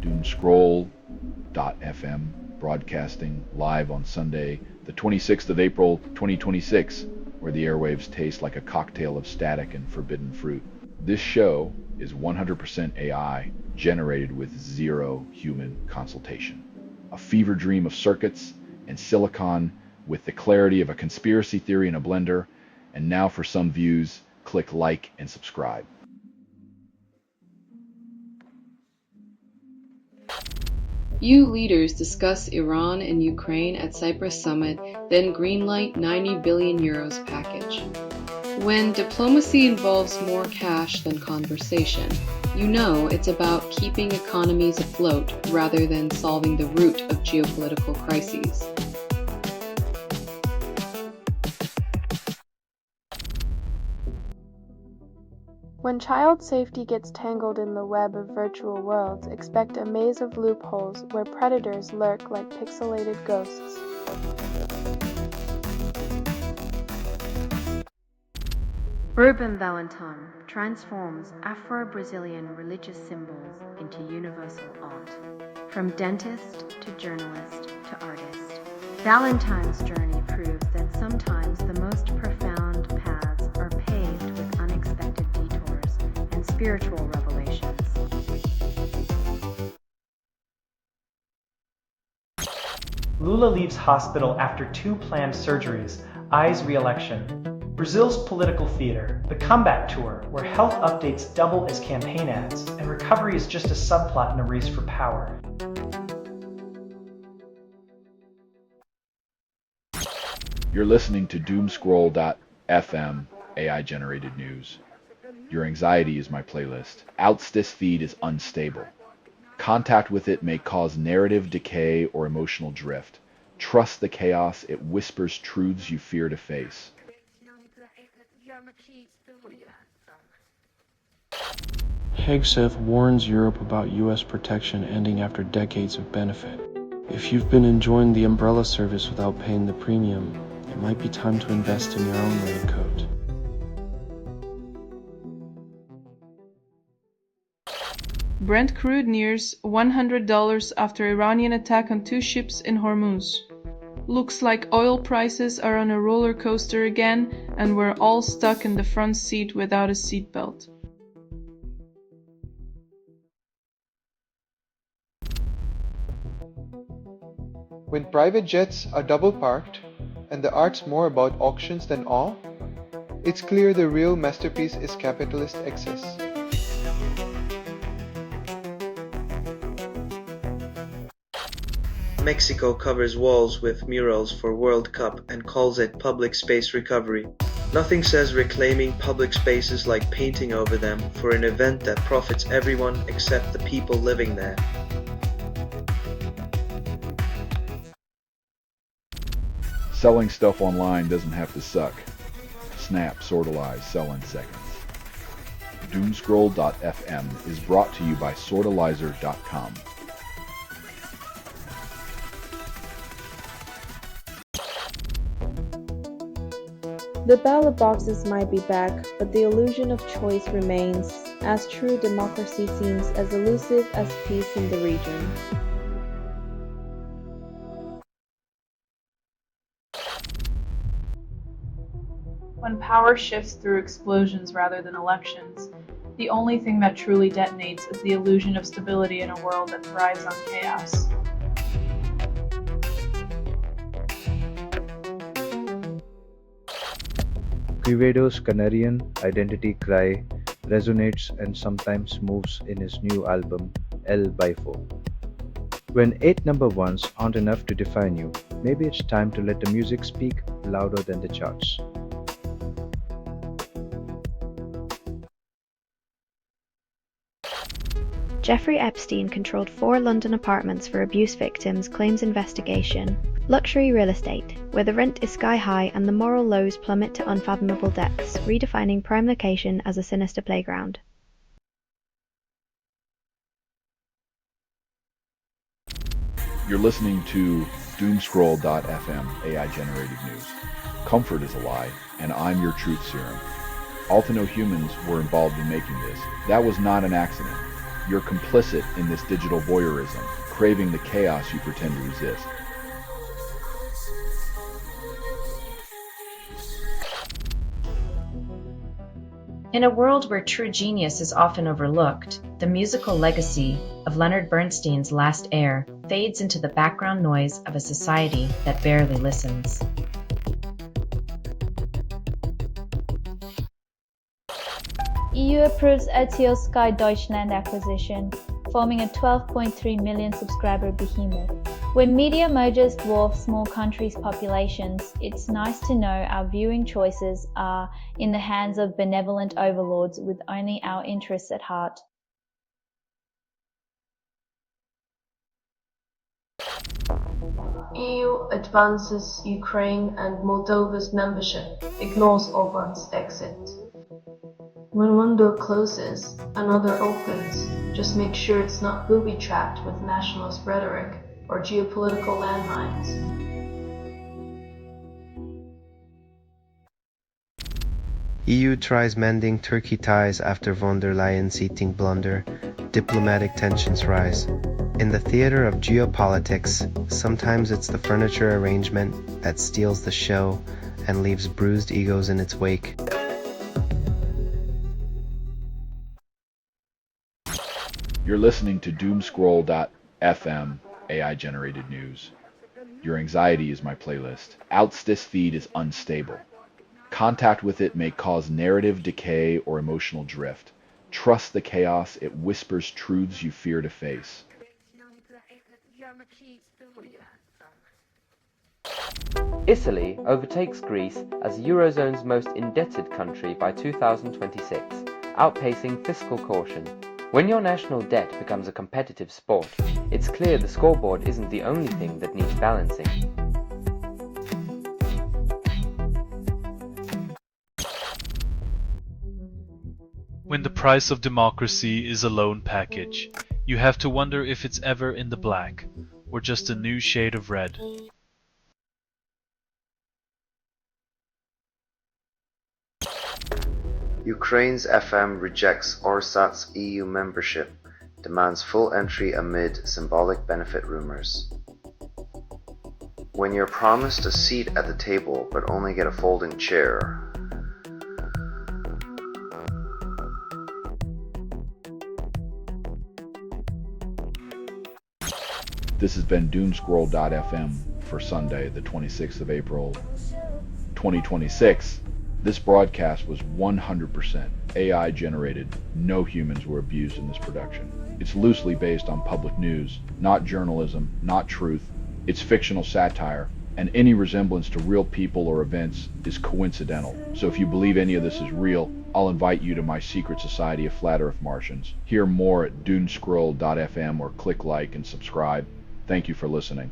Doomscroll.fm, broadcasting live on Sunday, the 26th of April, 2026, where the airwaves taste like a cocktail of static and forbidden fruit. This show is 100% AI, generated with zero human consultation. A fever dream of circuits and silicon with the clarity of a conspiracy theory in a blender, and now for some views, click like and subscribe. EU leaders discuss Iran and Ukraine at Cyprus summit, then greenlight €90 billion package. When diplomacy involves more cash than conversation, you know it's about keeping economies afloat rather than solving the root of geopolitical crises. When child safety gets tangled in the web of virtual worlds, expect a maze of loopholes where predators lurk like pixelated ghosts. Ruben Valentin transforms Afro-Brazilian religious symbols into universal art. From dentist to journalist to artist, Valentin's journey proves that sometimes the most profound paths are paved with unexpected detours and spiritual revelations. Lula leaves hospital after 2 planned surgeries, eyes re-election. Brazil's political theater, the comeback tour, where health updates double as campaign ads, and recovery is just a subplot in a race for power. You're listening to Doomscroll.fm, AI-generated news. Your anxiety is my playlist. This feed is unstable. Contact with it may cause narrative decay or emotional drift. Trust the chaos, it whispers truths you fear to face. Hegseth warns Europe about U.S. protection ending after decades of benefit. If you've been enjoying the umbrella service without paying the premium, it might be time to invest in your own raincoat. Brent crude nears $100 after Iranian attack on 2 ships in Hormuz. Looks like oil prices are on a roller coaster again, and we're all stuck in the front seat without a seatbelt. When private jets are double parked, and the art's more about auctions than awe, it's clear the real masterpiece is capitalist excess. Mexico covers walls with murals for World Cup and calls it public space recovery. Nothing says reclaiming public spaces like painting over them for an event that profits everyone except the people living there. Selling stuff online doesn't have to suck. Snap, sortalize, sell in seconds. Doomscroll.fm is brought to you by sortalizer.com. The ballot boxes might be back, but the illusion of choice remains, as true democracy seems as elusive as peace in the region. When power shifts through explosions rather than elections, the only thing that truly detonates is the illusion of stability in a world that thrives on chaos. Quevedo's Canarian identity cry resonates and sometimes moves in his new album, El Bifo. When 8 number ones aren't enough to define you, maybe it's time to let the music speak louder than the charts. Jeffrey Epstein controlled 4 London apartments for abuse victims, claims investigation. Luxury real estate, where the rent is sky high and the moral lows plummet to unfathomable depths, redefining prime location as a sinister playground. You're listening to Doomscroll.fm, AI-generated news. Comfort is a lie, and I'm your truth serum. All to know humans were involved in making this. That was not an accident. You're complicit in this digital voyeurism, craving the chaos you pretend to resist. In a world where true genius is often overlooked, the musical legacy of Leonard Bernstein's Last Air fades into the background noise of a society that barely listens. EU approves RTL Sky Deutschland acquisition, forming a 12.3 million subscriber behemoth. When media mergers dwarf small countries' populations, it's nice to know our viewing choices are in the hands of benevolent overlords with only our interests at heart. EU advances Ukraine and Moldova's membership, ignores Orban's exit. When one door closes, another opens. Just make sure it's not booby-trapped with nationalist rhetoric or geopolitical landmines. EU tries mending Turkey ties after von der Leyen seating blunder. Diplomatic tensions rise. In the theater of geopolitics, sometimes it's the furniture arrangement that steals the show and leaves bruised egos in its wake. You're listening to Doomscroll.fm, AI-generated news. Your anxiety is my playlist. This feed is unstable. Contact with it may cause narrative decay or emotional drift. Trust the chaos, it whispers truths you fear to face. Italy overtakes Greece as Eurozone's most indebted country by 2026, outpacing fiscal caution. When your national debt becomes a competitive sport, it's clear the scoreboard isn't the only thing that needs balancing. When the price of democracy is a loan package, you have to wonder if it's ever in the black, or just a new shade of red. Ukraine's FM rejects Orsat's EU membership, demands full entry amid symbolic benefit rumors. When you're promised a seat at the table but only get a folding chair. This has been Doomscroll.fm for Sunday, the 26th of April, 2026. This broadcast was 100% AI generated. No humans were abused in this production. It's loosely based on public news, not journalism, not truth. It's fictional satire, and any resemblance to real people or events is coincidental. So if you believe any of this is real, I'll invite you to my secret society of Flat Earth Martians. Hear more at Doomscroll.fm or click like and subscribe. Thank you for listening.